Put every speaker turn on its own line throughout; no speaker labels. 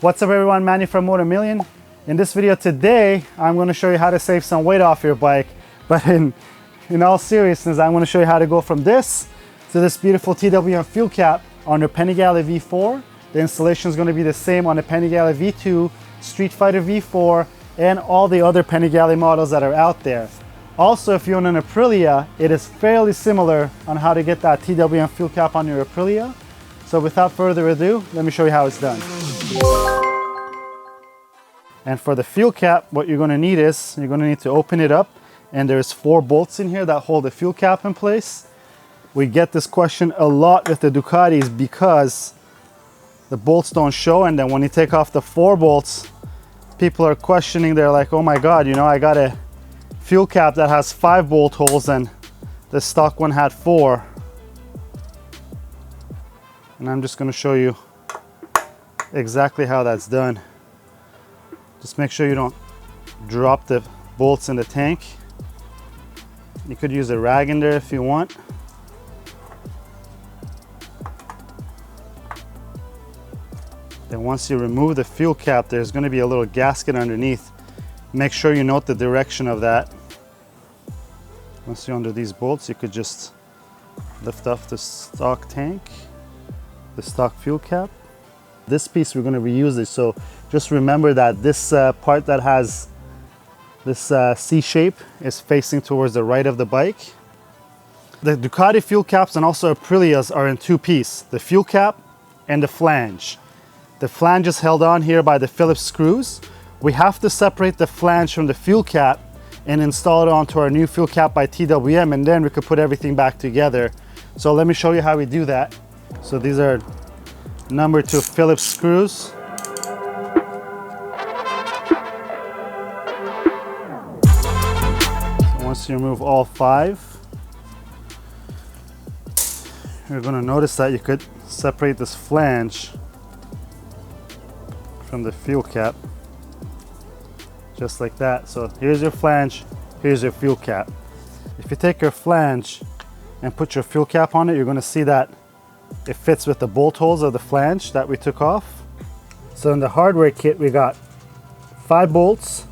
What's up everyone, Manny from Motomillion. In this video today, I'm going to show you how to save some weight off your bike. But in all seriousness, I'm going to show you how to go from this to this beautiful TWM fuel cap on your Panigale V4. The installation is going to be the same on the Panigale V2, Street Fighter V4, and all the other Panigale models that are out there. Also, if you own an Aprilia, it is fairly similar on how to get that TWM fuel cap on your Aprilia. So without further ado, let me show you how it's done. And for the fuel cap, what you're going to need is, you're going to need to open it up, and there's 4 bolts in here that hold the fuel cap in place. We get this question a lot with the Ducatis because the bolts don't show, and then when you take off the 4 bolts, people are questioning, they're like, oh my god, you know, I got a fuel cap that has 5 bolt holes and the stock one had 4. And I'm just going to show you exactly how that's done. Just make sure you don't drop the bolts in the tank. You could use a rag in there if you want. Then once you remove the fuel cap, there's going to be a little gasket underneath. Make sure you note the direction of that. Once you're under these bolts, you could just lift off the stock tank, the stock fuel cap. This piece we're going to reuse it, so just remember that this part that has this C shape is facing towards the right of the bike. The Ducati fuel caps and also Aprilias are in 2 pieces, the fuel cap and the flange. The flange is held on here by the Phillips screws. We have to separate the flange from the fuel cap and install it onto our new fuel cap by TWM, and then we could put everything back together. So let me show you how we do that. So these are number 2 Phillips screws. So once you remove all 5, you're going to notice that you could separate this flange from the fuel cap, just like that. So here's your flange, here's your fuel cap. If you take your flange and put your fuel cap on it, you're going to see that it fits with the bolt holes of the flange that we took off. So in the hardware kit, we got 5 bolts,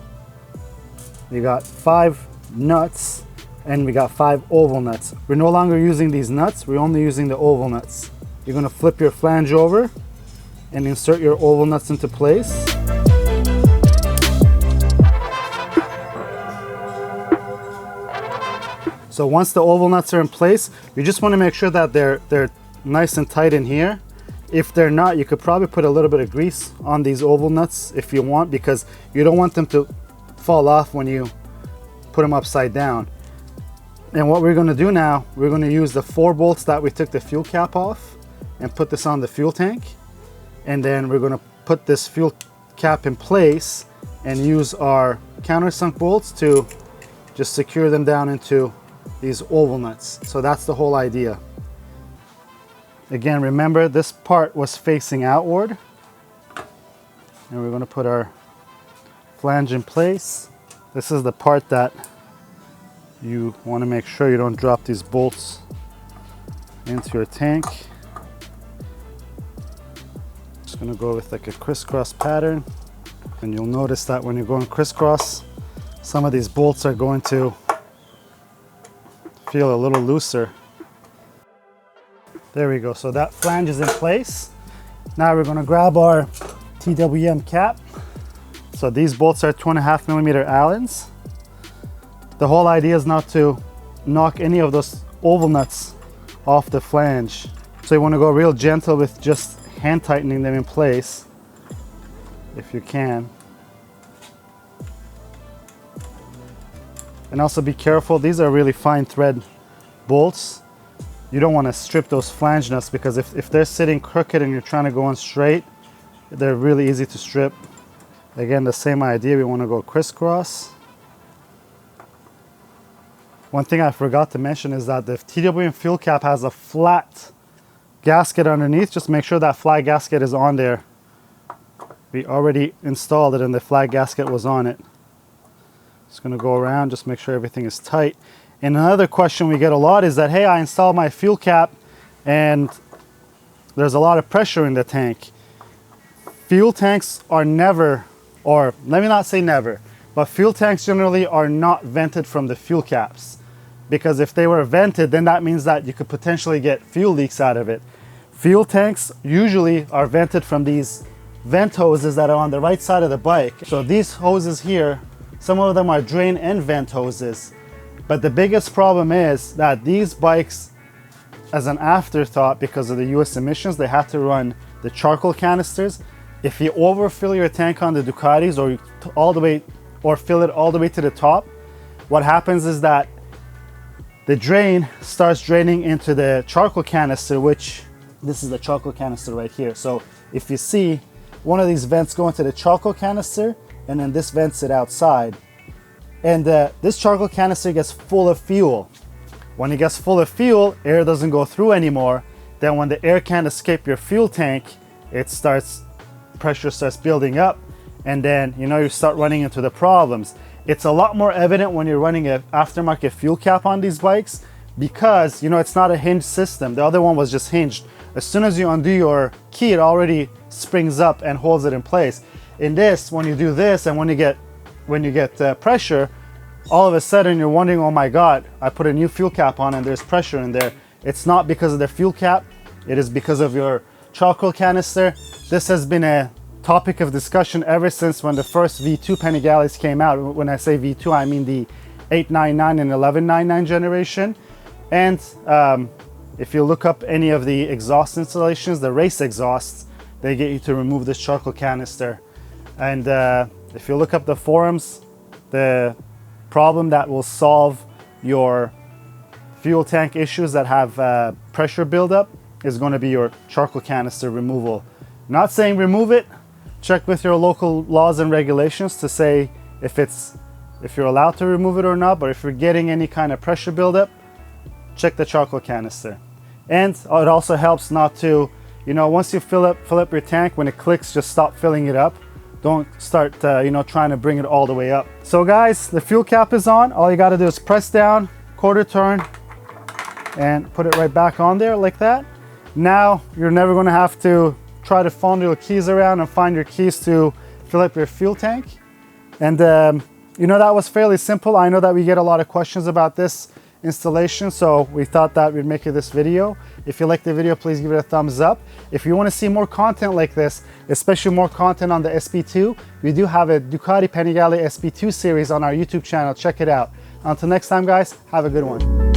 we got 5 nuts, and we got 5 oval nuts. We're no longer using these nuts, we're only using the oval nuts. You're going to flip your flange over and insert your oval nuts into place. So once the oval nuts are in place, you just want to make sure that they're nice and tight in here. If they're not, you could probably put a little bit of grease on these oval nuts if you want, because you don't want them to fall off when you put them upside down. And what we're going to do now, we're going to use the 4 bolts that we took the fuel cap off and put this on the fuel tank. And then we're going to put this fuel cap in place and use our countersunk bolts to just secure them down into these oval nuts. So that's the whole idea. Again, remember this part was facing outward, and we're going to put our flange in place. This is the part that you want to make sure you don't drop these bolts into your tank. Just going to go with like a crisscross pattern, and you'll notice that when you're going crisscross, some of these bolts are going to feel a little looser. There we go, so that flange is in place. Now we're going to grab our TWM cap. So these bolts are 2.5mm Allens. The whole idea is not to knock any of those oval nuts off the flange. So you want to go real gentle with just hand tightening them in place, if you can. And also be careful, these are really fine thread bolts. You don't want to strip those flange nuts, because if they're sitting crooked and you're trying to go on straight, they're really easy to strip. Again, the same idea, we want to go crisscross. One thing I forgot to mention is that the TWM fuel cap has a flat gasket underneath. Just make sure that flat gasket is on there. We already installed it and the flat gasket was on it. Just going to go around, just make sure everything is tight. And another question we get a lot is that, hey, I installed my fuel cap and there's a lot of pressure in the tank. fuel tanks are never, or let me not say never, but fuel tanks generally are not vented from the fuel caps. Because if they were vented, then that means that you could potentially get fuel leaks out of it. Fuel tanks usually are vented from these vent hoses that are on the right side of the bike. So these hoses here, some of them are drain and vent hoses. But the biggest problem is that these bikes, as an afterthought, because of the US emissions, they have to run the charcoal canisters. If you overfill your tank on the Ducatis or fill it all the way to the top, what happens is that the drain starts draining into the charcoal canister, which this is the charcoal canister right here. So if you see, one of these vents go into the charcoal canister, and then this vents it outside. And this charcoal canister gets full of fuel. When it gets full of fuel, air doesn't go through anymore. Then when the air can't escape your fuel tank, pressure starts building up, and then you start running into the problems. It's a lot more evident when you're running an aftermarket fuel cap on these bikes, because it's not a hinged system. The other one was just hinged. As soon as you undo your key, it already springs up and holds it in place. In this, when you do this and when you get pressure, all of a sudden you're wondering, oh my God, I put a new fuel cap on and there's pressure in there. It's not because of the fuel cap, it is because of your charcoal canister. This has been a topic of discussion ever since when the first V2 Panigales came out. When I say V2, I mean the 899 and 1199 generation. And if you look up any of the exhaust installations, the race exhausts, they get you to remove this charcoal canister. And if you look up the forums, the problem that will solve your fuel tank issues that have pressure buildup is going to be your charcoal canister removal. Not saying remove it. Check with your local laws and regulations to say if you're allowed to remove it or not. But if you're getting any kind of pressure buildup, check the charcoal canister. And it also helps not to, once you fill up your tank, when it clicks, just stop filling it up. Don't start, trying to bring it all the way up. So guys, the fuel cap is on. All you got to do is press down, quarter turn, and put it right back on there like that. Now you're never going to have to try to fondle your keys around and find your keys to fill up your fuel tank. And that was fairly simple. I know that we get a lot of questions about this installation, so we thought that we'd make this video. If you like the video, please give it a thumbs up. If you want to see more content like this, especially more content on the SP2, we do have a Ducati Panigale SP2 series on our YouTube channel. Check it out. Until next time, guys, have a good one.